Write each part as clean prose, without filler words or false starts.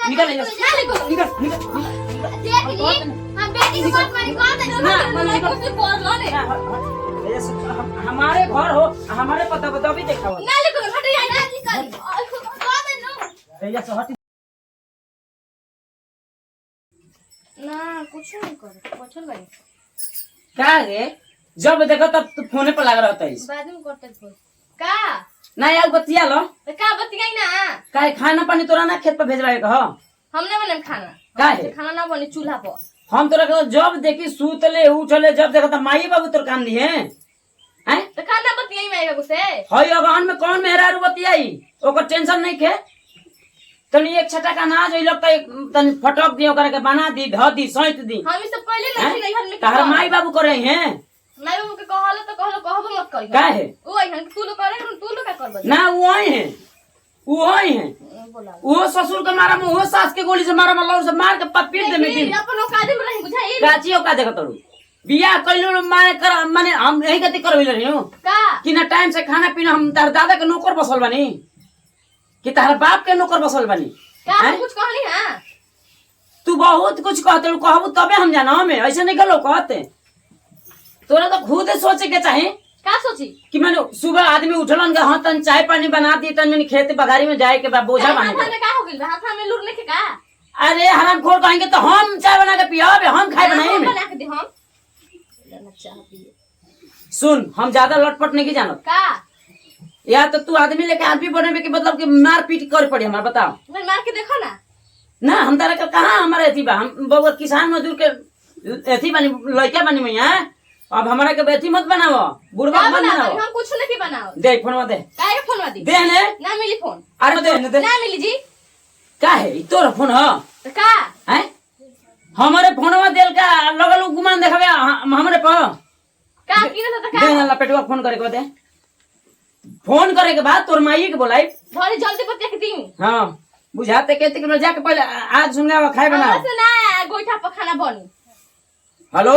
निकल निकल निकल देख ली हम बेटी के बात मानी कौन है ना कुछ कर लो ने हमारे घर हो हमारे पता बता भी देखा हो ना लिखो हट जा ना निकल कौन है नो भैया से हट ना कुछ नहीं कर पछल गई क्या रे जब देखो तब तू फोने पर लग रहता है बाद में करते फोन का ना यार बतिया लो तो का बतियाई ना काहे खाना पानी तोरा ना खेत पर भेजवाए कहो हमने बने खाना काहे खाना ना बने चूल्हा पर हम तोरा के जब देखी सूतले उठले जब देखो त माई बाबू तोर काम दिए हैं तो खाना बतियाई मैं बाबू से हई अगहन में कौन मेहरारू बतियाई ओकर टेंशन नहीं खे तनी एक छटा का अनाज होई लगता तनी फटक दियो करे के बना दी ध दी सैत दी हम ई सब पहले नहीं नहीं घर में तहर माई बाबू करे हैं मैं बाबू के कहलो तो कहबो मत करी काहे ओ आई तू लोग करे तू लोग का करबो ना वो आई हैं वो आई हैं बोला वो ससुर के मारा में वो सास के गोली से मारा में लौर से मार के पपीट दे में दिन अपन औकात में नहीं बुझाई काची का देखत तड़ू बियाह कइलो माने हम यही गति करबे रही हूं का कि ना टाइम से खाना पीना हम तार दादा के नौकर बसल बनी कि तार बाप के नौकर बसल बनी का कुछ कहली हां तू बहुत कुछ कहते कहबू तबे हम जाना हमें ऐसे नहीं गलो कहते तोरा तो खुद सोचे के चाहे का सोची कि मैंने सुबह आदमी उठलन के हां तन चाय पानी बना दी तन मैंने खेत बगारी में जाए के बोझा बांध हाथ में का हो गेल हाथ में लूर लेके का अरे हराम खोर कहेंगे तो हम चाय बना के पियाबे हम खाए बनाए में बना के दे हम लेना चाह पिए सुन हम ज्यादा लटपट नहीं की जानत का या तो तू आदमी लेके आदमी बने के मतलब कि मार पीट कर पड़ी हमारा बताओ मैं मार के देखो ना ना हम तारा का कहां हमारे एथी बा हम बहुत किसान मजदूर के एथी बनी लड़का बनी मैं हैं अब हमारा के बेथी मत बनाओ बुढ़वा मत बनाओ हम कुछ नहीं बनाओ दे फोनवा दे काहे फोन दी दे ने ना मिली फोन अरे दे ने दे ना मिली जी का है ई तोर फोन ह तो का हैं हमारे फोनवा देल का लगल गुमान देखावे हमरे पर का की ना तो दे का ना लपेटवा फोन करे के दे फोन करे के बाद तोर माई के बोलाई थोड़ी जल्दी बतिया के दी हां बुझाते कहते कि जाके पहले आज सुनगावा खाए बना बस ना गोइठा पर खाना बनी हेलो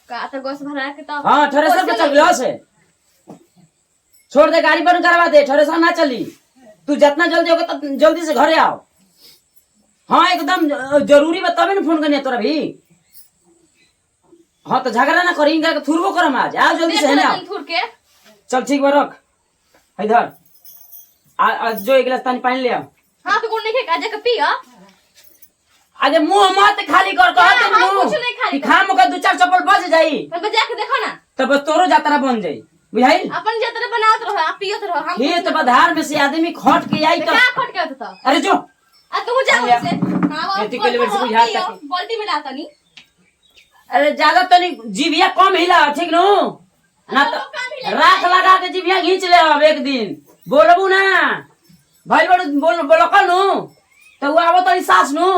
का तो गोस भरा के तो हाँ थ्रेसर पे चल गया से छोड़ दे गाड़ी बंद करवा दे थ्रेसर ना चली तू जितना जल्दी होगा तब जल्दी से घरे आओ हाँ एकदम जरूरी बा तबे ना फोन करनी है तोरा भी हाँ तो झगड़ा ना करी इनका थुरबो करम आज जल्दी से है ना थुर के चल ठीक बा रख इधर आज जो एक गिलास पानी ले आओ हां तो गुण नहीं का के पियो आगे मुंह मत खाली कर कहते हाँ, मुंह कुछ नहीं खाली कि खा मुका दो चार चप्पल बज जाई मैं बजा के देखो ना तब बस तोरो जातरा बन जाई बुझाई अपन जतरे बनावत रहो आप पियत रहो हम खेत बधार में से आदमी खट के आई क्या खट के होता अरे जो आ तू जा लिया। से हां खेती के लिए वैसे बुझा पियो, ताकि। बाल्टी में लाता नहीं अरे ज्यादा तो नहीं जीभिया कम हिला ठीक नो ना तो राख लगा के जीभिया खींच ले अब एक दिन बोलबू ना भाई बड़ बोल नु तो वो आवो तो सास नु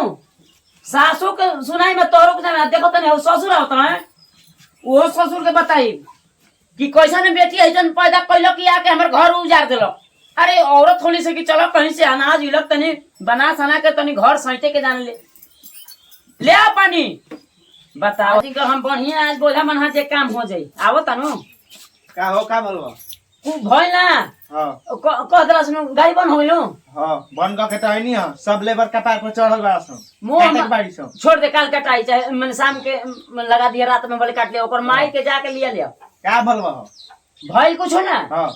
सासू के सुनाई में तोरो के देखो तनी ससुर होता है वो ससुर के बताई कि कैसा ने बेटी ऐसन पैदा कैलो कि आके हमर घर उजाड़ देलो अरे औरत होने से कि चलो कहीं से अनाज इलक तनी बना सना के तनी घर सैटे के जान ले आ पानी बताओ हम बढ़िया आज बोझा मन जे काम हो जाई आवो तनु का हो का बोलबो तू भइल ना हां कह देला सुनो गाय बन होइलो हां बन का के नहीं हां सब लेबर कपार पर चढ़ल बा सन मुंह काटे बाड़ी सन छोड़ दे काल कटाई चाहे मैंने शाम के लगा दिया रात में बोले काट लिया ओकर माई के जाके लिया लिया का बोलबो भइल कुछ हो ना हां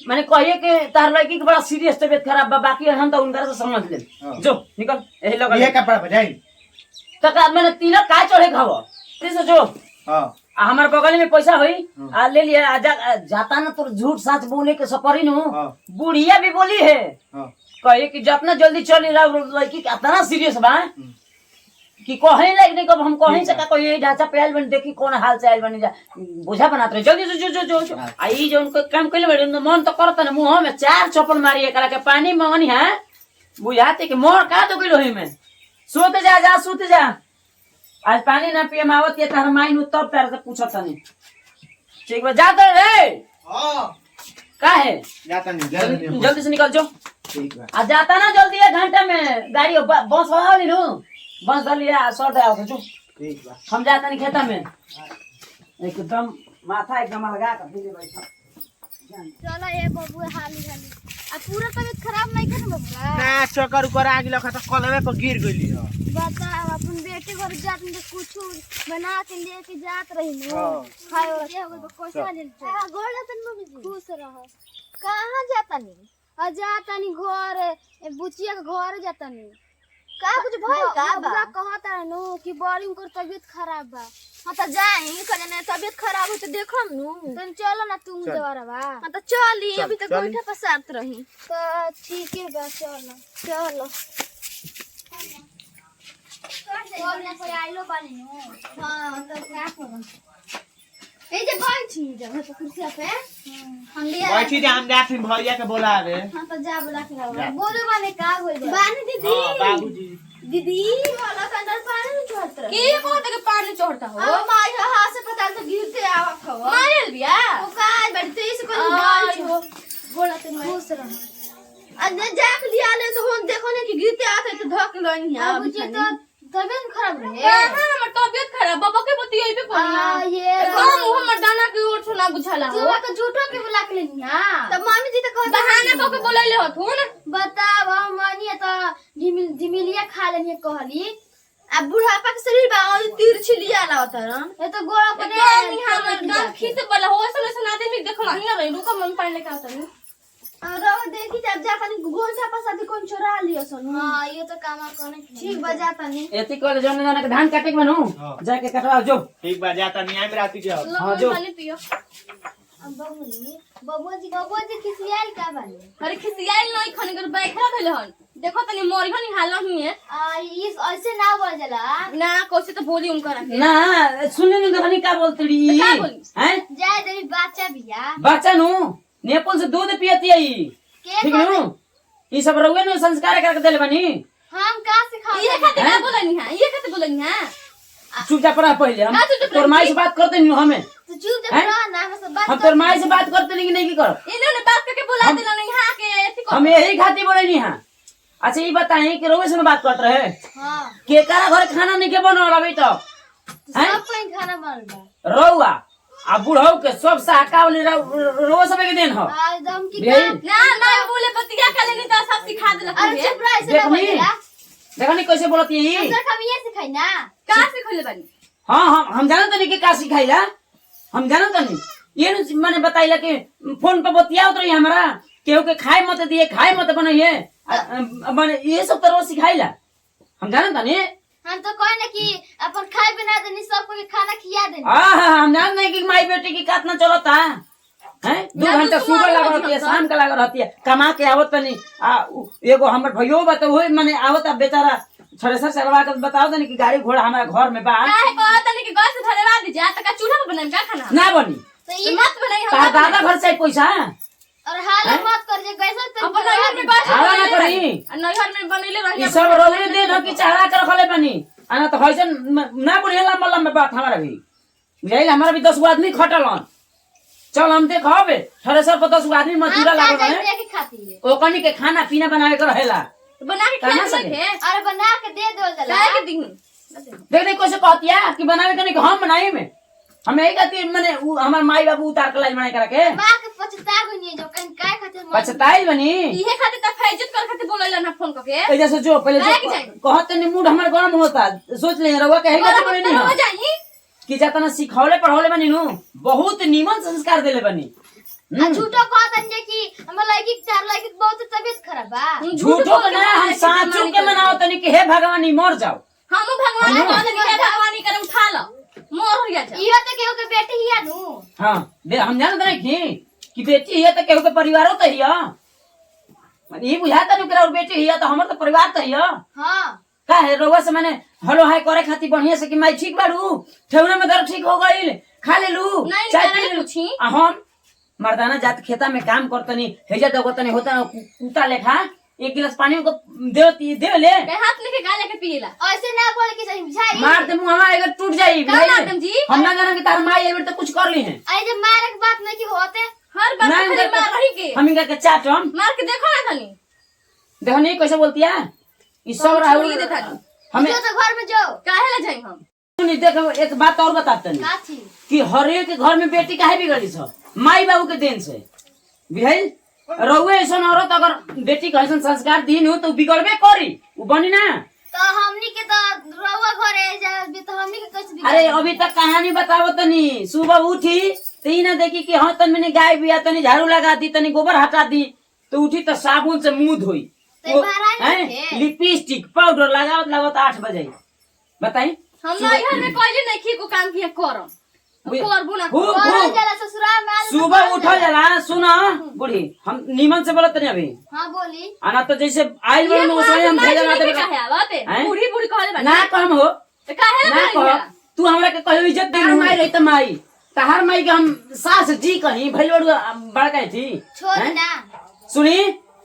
मैंने कहिए कि तार लड़की के बड़ा सीरियस तबियत खराब बा बाकी हम तो उनका से समझ ले हाँ। जो निकल यही लोग ये कपड़ा बजाई तक मैंने तिलक का चढ़े खाओ से जो हां हमारे बगल में पैसा हुई आ ले लिया जाता ना तो झूठ सच बोले के सपरी नु हाँ। बुढ़िया भी बोली है हां कहे कि जितना जल्दी चली लड़की इतना सीरियस बा कि कहीं लाइक नहीं कब हम कहीं से का कोई ढांचा पे आइल बन देखी कौन हाल से आइल बन जा बुझा बनात रहे जल्दी से जो आई जो उनको काम कइले बड़े मन तो करत ना मुंह में चार चप्पल मारी एकरा के पानी मंगनी है बुझाते कि मोर का तो गइल होई में सोते जा सोते जा आज पानी ना पिए मावत ये तार माई नु तब तार से पूछत नहीं ठीक बा जा तो रे हां का है जाता नहीं जल्दी से निकल जो ठीक बा आ जाता ना जल्दी 1 घंटे में गाड़ी बस वाली नु बस दलिया सर दे आओ जो ठीक बा हम जाता नहीं खेता में एकदम माथा एकदम लगा कर दिले भाई चलो ये बबुआ हाली हाली आ पूरा तबीयत खराब नहीं करे बबुआ ना चक्कर उकर आ गेल त कलमे पर गिर गइली ह बताओ अपन बेटे घर जात में कुछ बना के लेके जात रही नो हां खाओ ये हो तो कैसा ले गोड़ तन मम्मी जी खुश रहो कहां जाता नी आ जाता नी घर बुचिया के घर जाता नी का कुछ भइल का बबुआ कहता नो कि बड़ी उनकर तबीयत खराब बा हां त जाई कने तबीयत खराब हो त देखम नु तन चलो ना तुम जवारा बा हां त चली अभी तक बैठा पर साथ रही तो ठीक है बा चलो चलो बोलने कोई आइलो बानी नु हां तो क्या करम ए जे बैठी जगह पे कुर्सी पे हम लिया बैठी दे हम जात भैया के बोलावे हां तो जा बोला के लाओ बोलो माने का होई बानी दीदी हां बाबूजी दीदी वाला कंडल पानी में चढ़त रहे के कहत के पानी चढ़ता हो अब माई हाथ से पता तो गिरते आवत हो मारल बिया ओ काय बैठते इस को गाल छो बोला ते खुश रह अने जाक लिया ले तो हम देखो ने कि गिरते आते तो धक लई है अब जे तो तबीयत खराब रहे हां हमर तबियत खराब बाबा के बतियै पे कोनिया ये कम हमर दाना के ओर सुना बुझाला हो तू का झूठो के बुला के लेनी हां त मम्मी जी तो कहत बहाना क के बोलैले हथुन बताव मनी तो झिमिलिया खा लेनी कहली अब बुढ़ापा के शरीर बा और तिरछी लिया लावत रन ये तो गोड़ा पर हमर गाल खींच वाला हो ऐसा आदमी देखला ही ना रही रुका मन पानी लेके आता नहीं और देखी जब जाता नहीं गोंठा पर साथी कौन चोरा लियो सन हां ये तो काम करने ठीक बजाता नहीं एती कल जन जन के धान काटे के बनू जाके कटवा जो ठीक बा जाता नहीं आइम राती के हां जो पानी पियो अब बबुआ जी खिसियाल का बानी अरे खिसियाल नहीं खने कर बैठा भेल हन देखो तनी मोर घनी हाल नहीं है इस ऐसे ना बोल जला ना कैसे तो बोली उनका रखे ना सुनने नहीं देखनी का बोलती का बोली हैं जाए देवी बच्चा बिया बच्चा नु नेपाल से दूध पियती है ठीक नु ई सब रहुए नु संस्कार करके देले बनी हम का सिखाओ ये खाते का बोलनी है ये खाते बोलनी है चुपचाप रह पहले हम तोर माई से बात करते नहीं हमें तो चुप जब रह ना हम सब बात हम तोर माई से बात करते नहीं कि नहीं की कर इन्होंने बात करके बुला देला नहीं हां के एथी को हम यही खाती बोले नहीं हां अच्छा ये बताएं कि रोवे से बात करते रहे हां के कारा घर खाना नहीं के बनल अभी तो सब कोई खाना बनल रहुआ आ बुढ़ऊ के सब सहकावली रोवे सब के देन हो बा एकदम की यही ना ना बोले बतिया का लेनी तो सब सिखा देला अरे चुप रह ऐसे ना बोलेला देखनी कैसे बोलती है सर हम ये सिखाई ना का सिखले बानी हाँ हम जानत नहीं कि का सिखाइला हम जानत नहीं ये नु मैंने बताइला कि फोन पे बतियाओ तो हमरा केहू के खाए मत दिए खाए मत बनाइए माने ये सब तरह सिखाइला हम जानत नहीं हम तो कोई ना कि अपन खाए बना देनी सबको के खाना खिया देनी हम जानत नहीं कि माई बेटी की कितना चलता है 2 घंटा सुबह लगा रहती है शाम का लगा रहती है कमा के आवत नहीं एगो हमर भैयो बता हुए माने आवत बेचारा थ्रेसर चलवा के बताओ तनी कि गाड़ी घोड़ा हमारा घर में बा काहे कहत नहीं कि गैस धरवा दीजिए त का चूल्हा पे बनाएम का खाना ना बनी तो ये ये मत बनाई तार हम दादा घर से पैसा और हाल मत कर जे कैसे तो अपन नैहर में गैस हाला ना करी नैहर में बनैले रही ई सब रोले दे न कि चढ़ा कर रखले बनी आना तो हइसन ना बुढ़िया लंबा लंबा बात हमारा भी यही हमारा भी 10 गो आदमी खटल हन चल हम देखबे थ्रेसर पर 10 गो आदमी मजदूरा लागल है जाके खाती है ओकनी के खाना पीना बनावे के रहेला बना के कहाँ खा से सके अरे बना के दे दो जला काहे के दिहु देख देख कैसे कहतिया कि बनावे के नहीं कि हम बनाए में हम यही कहती माने हमार माई बाबू उतार के लाई बनाए करके मां के पछता गई नहीं जो कहीं काय खाते पछताइल बनी इहे खातिर त फैजत कर खातिर बोलैला ना फोन करके ऐजा से जो पहले काहे के जो जाई? कहते नहीं मूड हमार गरम होता सोच ले रहुआ कहे कहते बनी नहीं हो हम जाई कि जातना सिखौले पढ़ौले बनी नु बहुत नीमन संस्कार देले बनी झूठो कहतन जे कि हम लड़की चार लड़की बहुत तबीयत खराब बा झूठो के ना हम साचू के मनाओ तनी कि हे भगवान ई मर जाओ हम भगवान के कहत नहीं भगवान करे उठा लो मोर हो गया इहो तो केहू के बेटी हिया नु हां हम जानत नहीं कि बेटी है तो केहू के परिवारो तो हिया माने ई बुझाता नु कि बेटी हिया तो हमर तो परिवार तो हिया हां का है रोवा से मैंने हलो हाय करे खाती बढ़िया से कि माई ठीक बाड़ू ठेवना में दर्द ठीक हो गइल खा ले लू नहीं, चाय नहीं पी ले पूछी। हम मर्दाना जात खेता में काम करतनी हेजा दगतनी होता कुत्ता लेखा 1 गिलास पानी को दे ले के हाथ लेके गाले के पिएला ऐसे ना बोले कि सही बुझाई मार दे मुंह हमारा अगर टूट जाई का मैडम जी हम ना जाना कि तार माई एबे तो कुछ कर ली है अरे जब मारे के बात नहीं कि होते हर बात नहीं, खाली मार रही के हम इनका के चाटम मार के देखो ना खाली देखो नहीं कैसे बोलती है ई सब छोड़ी दे खाली हमें जो तो घर में जाओ काहे ला जाई हम नहीं देखो एक बात और बताते नहीं का थी कि हर एक के घर में बेटी काहे बिगड़ी छ माई बाबू के देन से बिहाई रउए ऐसन औरत अगर बेटी के ऐसन संस्कार दी नु तो बिगड़बे करी उ बनी ना। तो हमनी के तो रउआ घरे जा तो हमनी के कैसे अरे अभी तक कहानी बताओ तनी। सुबह उठी तो ई ना देखी कि हाँ तनी गाय बिया तनी झाड़ू लगा दी तनी गोबर हटा दी तो उठी तो साबुन से मुंह धोई तो बाहर नहीं थे। लिपस्टिक पाउडर लगावत लगावत 8 बजे बताई। हम नैहर में कइले नहीं की को काम किया करम करबो ना खूब और खूब जला ससुराल में सुबह उठल जाला सुना बूढ़ी हम नीमन से बोलत नहीं अभी हां बोली आना तो जैसे आइल बड़े नु उसमें हम भेजा ना देबे काहे आवते हैं? बूढ़ी बूढ़ी कहले बा ना कहम हो तो काहे ना ना कह कह तू हमरा के कहियो इज्जत दे माई रही त माई तहार माई के हम सास जी कहीं भइल बड़का थी छोड़ हैं? ना सुनी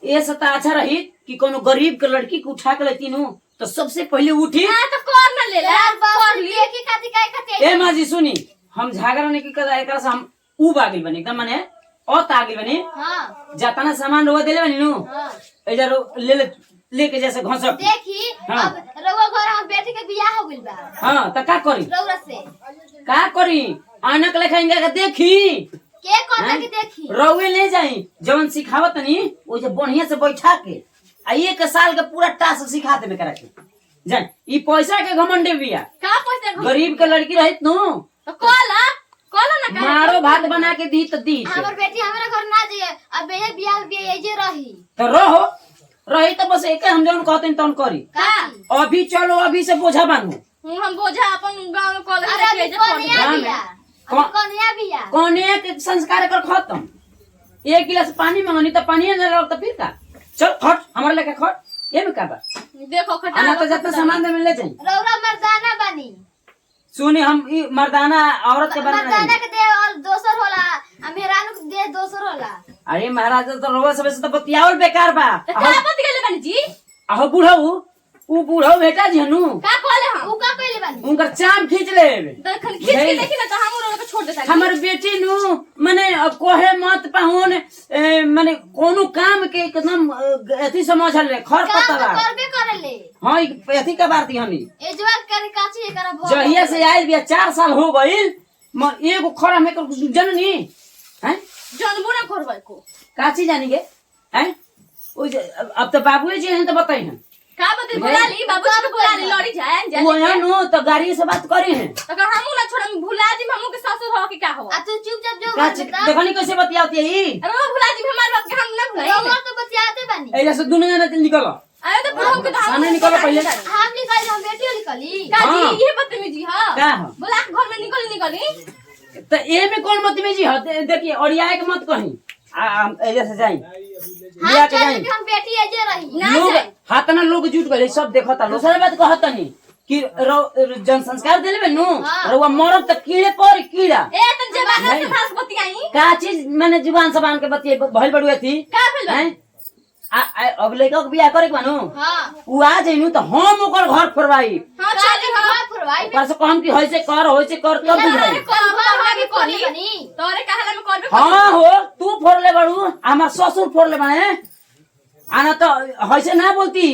ये सता अच्छा रही कि कोनो गरीब के लड़की को उठा के लेती नु तो सबसे पहले उठी। हां तो कर ना ले यार कर बाप ली की खाती काय खाती ए माँ जी सुनी हम झगड़ा नहीं की कर एकरा से हम उब आगिल बनी एकदम माने औत आगिल बनी हां जातना सामान रोवा देले बनी नु हां एजा लेके जैसे घसक देखी हाँ। अब रउआ घर हम बेटी के बियाह हो गइल बा हां त का करी रउरा से का करी आनक लेखाएंगे का देखी के कहता हैं? कि देखी रउए ले जाई जवन सिखावत नी वो जे बढ़िया से बैठा के आ 1 साल के पूरा टास्क सिखा देबे करा के जान ई पैसा के घमंडे बिया का पैसा गरीब के लड़की रहित नु तो कहला ना का मारो भात बना के दी तो दी हमर बेटी हमरा घर ना जाए अब ये बियाह बियाह ये जे रही तो रहो रही तो बस एक हम जौन कहते तौन करी का अभी चलो अभी से बोझा बांधू हम बोझा अपन गांव में कॉलेज अरे में अभी भेजे कन्या गाँव में। बियाह कौन- अभी कन्या बियाह कौने के संस्कार कर खत्म 1 गिलास पानी मांगनी तो पानी न रहो तो फिर का चल खट हमारे लेके खट ये में का बा देखो खटा आना तो जब सामान दे में ले जाई रउरा मर्दाना बनी सुनी हम ई मर्दाना औरत के बारे में मर्दाना नहीं। के दे और दोसर होला आ मेहरानू के दे दोसर होला अरे महाराज तो रोवा सबे से तो बतियावल बेकार बा तो का बात गेले बनी जी आहो बुढ़ऊ उ बुढ़ऊ बेटा जी हनु का कहले हम उ का कइले बनी उनकर चाम खींच ले देखन खींच के देखी ना तो हम उन को छोड़ देता हमर बेटी नु माने कोहे मत पाहुन माने कोनो काम के एकदम अथी समझल ले खर काम पतला तो करबे करेले हां ई अथी का बात हनी एजवा करे काची एकरा भ जहिया से आइल बिया 4 साल हो गइल म एगो खरा में कर जननी हैं जानबो ना करबै को काची जानी गे हैं ओ अब तो बाबूजी जी हैं तो बताई हैं का बते बुला ली बाबू जी को बुला ली लड़ी जाए वो है नो तो गाड़ी से बात करी हैं तो का हमू ना छोड़ भुला दी हमू के ससुर हो कि का हो आ तू चुपचाप जो काची देखनी कैसे बतियाती है ई अरे वो भुला दी हमार बात के हम ना भुलाई रउआ तो बतियाते बनी एजा से दुनिया ने निकलो अरे तो बुढ़ऊ के धाम सामने निकलो पहले हम निकल हम बेटी निकली का हाँ। जी ये बदतमीजी हां का हो बोला के घर में निकली तो ए में कौन बदतमीजी है देखिए ओरिया के मत कहीं एजा से जाई लिया हम के चल जाई हम बेटी एजे रही ना लोग जाए हाथ ना लोग जुट गए सब देखता दूसरा बात कहता नहीं कि जन संस्कार दिले में नु हाँ। रउआ मरब त कीड़े पर कीड़ा ए तन जबान से खास बतियाई का चीज मैंने जुबान जबान के बतिए भइल बड़ुए थी का भेल बा? हैं अब लड़का के बियाह करे के बानू हां उ आ जइनु त हम ओकर घर फोरवाई हां चली हां हां फुरवाई ऊपर से कहम कि होइसे कर तब बुझाई तोरे करी कहला में करबे हाँ हो तू फोड़ले बड़ू हमार ससुर फोड़ले बने आना तो होइसे ना बोलती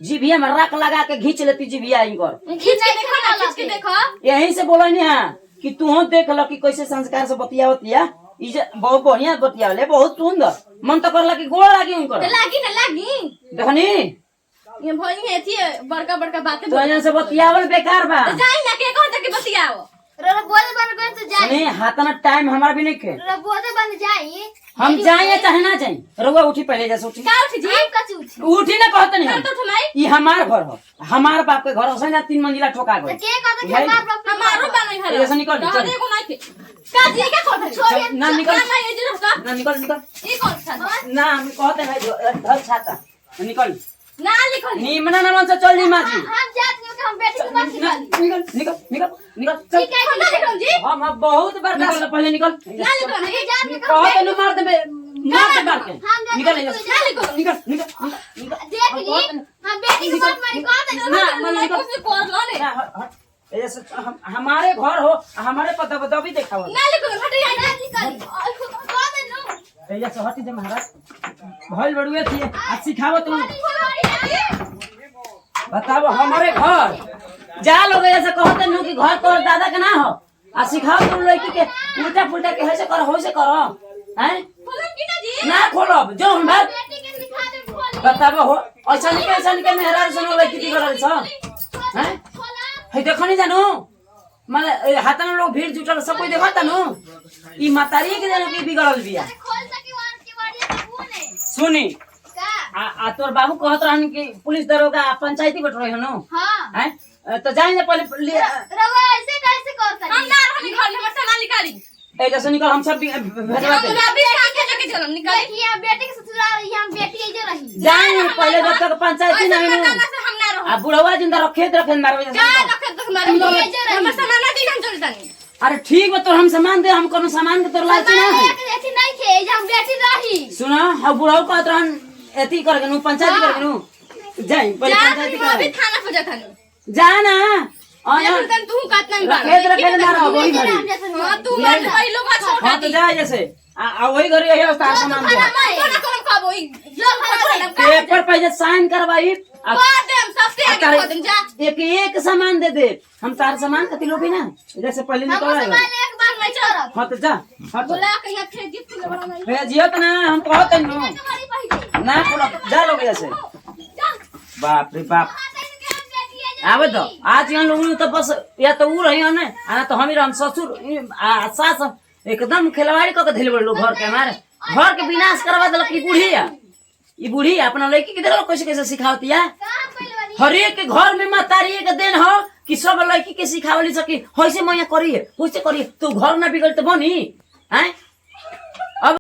जीभिया में रख लगा के घींच लेती जीभिया इनकर खींच के देखो ना खींच के देखो यही से बोला नहीं है कि तू देख लो कि कैसे संस्कार से बतिया बहुत बढ़िया बतियावले बहुत सुंदर मन तो करला कि गोड़ लागी उनकर तो लागी ना लागी देखनी ये भई है थी बड़का बड़का बातें तो यहाँ से बतियावल बेकार बा जाई ना के कहता कि बतियाओ रे बोले बन गए तो जाई नहीं हाथना टाइम हमारा भी नहीं खे रे बोले बन जाई हम जाए या चाहे ना जाए रउआ उठी पहले जैसे उठी का उठ जी हम कछु उठी उठी ना कहते नहीं कर हम। तो थमाई ये हमार घर हो हमार बाप के घर हो ना 3 मंजिला ठोका तो गई के कहता कि हमार बाप हमारो बनई हला ऐसा निकल, निकल। रहने को नहीं थे का जी क्या कर छोड़िए, ना निकल ना ये जो का ना निकल ये कौन था ना हम कहते हैं घर छाता निकल ना लिखो नीमना नमन से चल नी माजी हम जात नहीं कि हम बेटी के बात निकाली निकल चल ठीक है ना लिखो जी हम अब बहुत बर्दाश्त पहले निकल ना लिखो ना ये जात नहीं कि कहते न मार दे मार दे मार के हम जात निकल नहीं निकल कि ना लिखो निकल देख ली हम बेटी के बात मारी कहते ना, ना ना, मैं कुछ कर लो ने ऐसे हमारे घर हो हमारे पता बता भी देखा हो ना लिखो हट जाए ना निकाली कहते ना ऐसे हटी जे महाराज भइल बड़ुए थी आ सिखावो तुम बताओ हमारे घर जा लोग ऐसे कहते नु कि घर तोर दादा के ना हो आ सिखाओ तुम लड़की के उल्टा पुल्टा के ऐसे करो होइसे करो हैं बोलन की ना जी ना खोलब जो हम बात बेटी के सिखा दे खोली बताब हो ऐसा निके मेहरा सुनो लड़की की करल छ हैं है देखो नहीं जानो माने हाथ में लोग भीड़ जुटल सब कोई देखता नु ई मातारी के जानो की बिगड़ल बिया खोल सकी वान के बाड़िया के बुने सुनी का आ तोर बाबू कहत रहन कि पुलिस दरोगा पंचायती बैठ रहे हनो हां हैं तो जाएंगे पहले रवा ऐसे कैसे करता हम ना रहनी घर में हमर सामान निकाली ए जैसे निकल हम सब भेजवा हम दे अभी आके लेके चलो निकाली देखिए बेटे के ससुराल यहाँ बेटी जो रही जाएंगे पहले जब तक पंचायती ऐसा नहीं करना नु से हम ना रहो आ बुढ़वा जिंदा रखे मारवे जा रखे तो हमारे हमर सामान दी हम चल जानी अरे ठीक बा तोर हम सामान दे हम कोनो सामान के तोर लालची ना है एक नहीं खे जहाँ बेटी रही सुना हम बुढ़ाऊ कहत रहन एती करके नु पंचायती करके नु जाई पहले जा पंचायती तू अभी कर थाना पे जाता नहीं जा ना ये तन तू काटना नहीं रखे ना रहो वही घरी हां तू मत भाई लोग छोड़ हां तो जा जैसे आ वही घरी यही तार सामान दे कोना कोना खाबो जो पेपर पे जे साइन करवाई देम सबसे आगे कर देम जा एक सामान दे हम तार सामान कति लोगी ना जैसे पहले निकल आए एक बार मैं छोड़ हाँ तो जा हाँ तो बोला कहीं खेत गिफ्ट ले बड़ा नहीं भेजियत ना हम कहत नु तुम्हारी पहले ना पूरा जा लोगे जैसे बाप रे बाप आवे तो आज यहाँ लोग तो बस या तो ऊ रही ना आ तो हम ही हम ससुर आ सास एकदम खिलवाड़ी क के धइल लोग घर के हमारे घर के विनाश करवा देलक ई बुढ़िया ई बुढ़ी अपना लड़की के देखो कैसे कैसे सिखावती है हर एक के घर में मतारी के देन हो कि सब लड़की के सिखावली सकी होइसे मैया करिए होइसे करिए तू घर ना बिगड़ तो बनी हैं